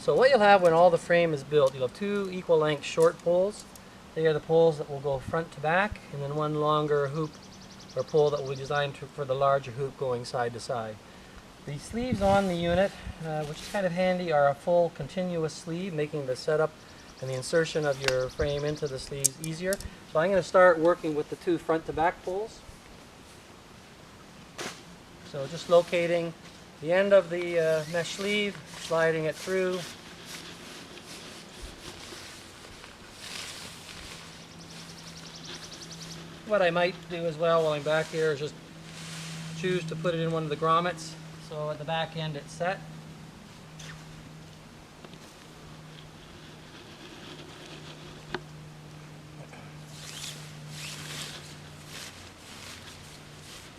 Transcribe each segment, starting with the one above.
So what you'll have when all the frame is built, you'll have two equal length short poles. They are the poles that will go front to back, and then one longer hoop or pole that will be designed for the larger hoop going side to side. The sleeves on the unit, which is kind of handy, are a full continuous sleeve, making the setup and the insertion of your frame into the sleeves easier. So I'm going to start working with the two front to back poles. So just locating the end of the mesh sleeve, sliding it through. What I might do as well while I'm back here is just choose to put it in one of the grommets, so at the back end it's set.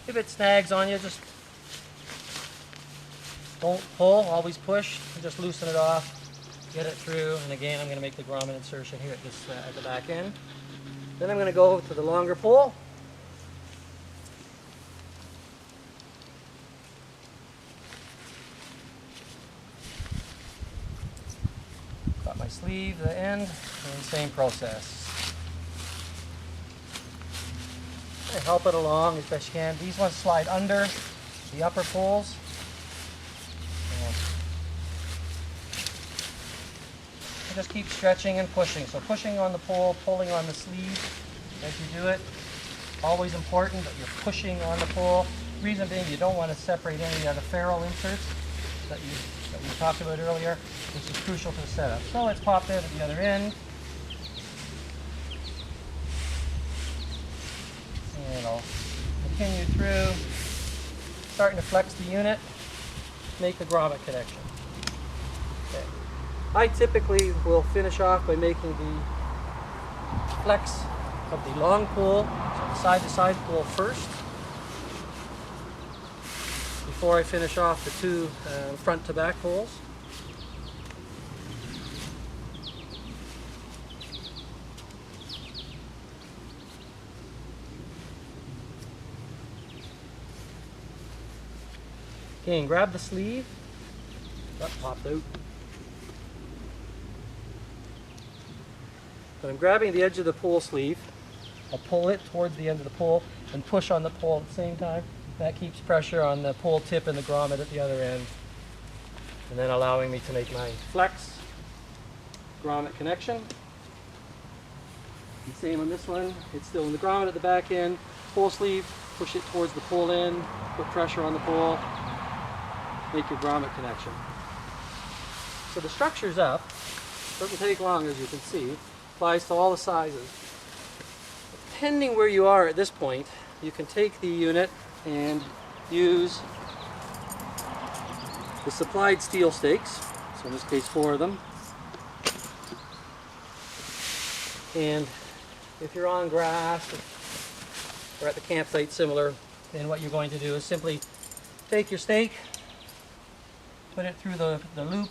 If it snags on you, just don't pull, always push, and just loosen it off, get it through, and again I'm going to make the grommet insertion here at this at the back end. Then I'm going to go to the longer pole. Got my sleeve, the end, and same process. Help it along as best you can. These ones slide under the upper poles. And just keep stretching and pushing. So pushing on the pole, pulling on the sleeve as you do it. Always important that you're pushing on the pole. Reason being, you don't want to separate any of the ferrule inserts that we talked about earlier, which is crucial to the setup. So let's pop that at the other end. And I'll continue through, starting to flex the unit, make the grommet connection. Okay. I typically will finish off by making the flex of the long pole, so the side-to-side pole first, before I finish off the two front-to-back poles. Okay, and grab the sleeve. That popped out. But I'm grabbing the edge of the pole sleeve. I'll pull it towards the end of the pole and push on the pole at the same time. That keeps pressure on the pole tip and the grommet at the other end. And then allowing me to make my flex grommet connection. And same on this one. It's still in the grommet at the back end. Pole sleeve, push it towards the pole end, put pressure on the pole. Make your grommet connection. So the structure's up. Doesn't take long, as you can see. Applies to all the sizes. Depending where you are at this point, you can take the unit and use the supplied steel stakes. So in this case, 4 of them. And if you're on grass or at the campsite similar, then what you're going to do is simply take your stake, put it through the loop,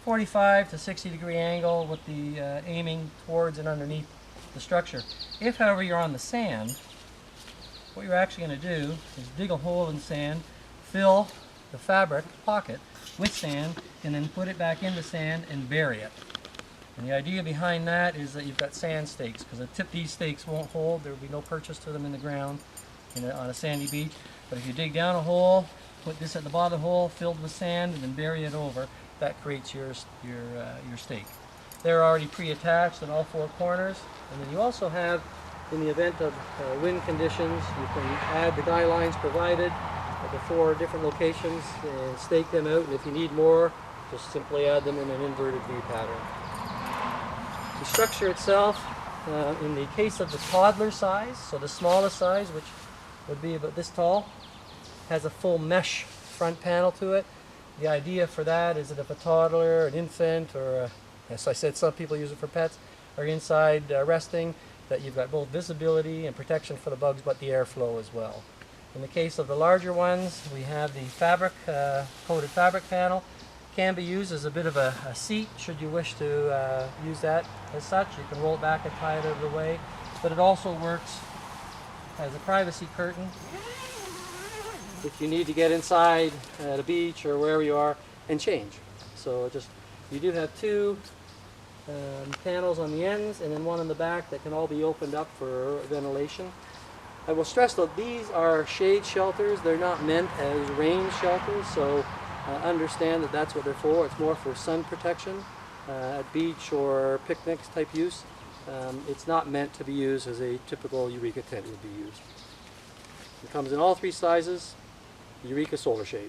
45 to 60 degree angle with the aiming towards and underneath the structure. If, however, you're on the sand, what you're actually going to do is dig a hole in the sand, fill the fabric pocket with sand, and then put it back in the sand and bury it. And the idea behind that is that you've got sand stakes, because these stakes won't hold. There will be no purchase to them in the ground on a sandy beach. But if you dig down a hole, put this at the bottom of the hole, filled with sand, and then bury it over, that creates your stake. They're already pre-attached in all 4 corners. And then you also have, in the event of wind conditions, you can add the guy lines provided at the 4 different locations and stake them out. And if you need more, just simply add them in an inverted V pattern. The structure itself, in the case of the toddler size, so the smallest size, which would be about this tall, has a full mesh front panel to it. The idea for that is that if a toddler, an infant, or as I said, some people use it for pets, are inside resting, that you've got both visibility and protection for the bugs, but the airflow as well. In the case of the larger ones, we have the fabric, coated fabric panel. Can be used as a bit of a seat should you wish to use that as such. You can roll it back and tie it out of the way, but it also works as a privacy curtain if you need to get inside at a beach or wherever you are and change. So just You do have two panels on the ends and then one on the back that can all be opened up for ventilation. I will stress that these are shade shelters. They're not meant as rain shelters, so understand that that's what they're for. It's more for sun protection at beach or picnics type use. It's not meant to be used as a typical Eureka tent would be used. It comes in all three sizes. Eureka Solar Shade.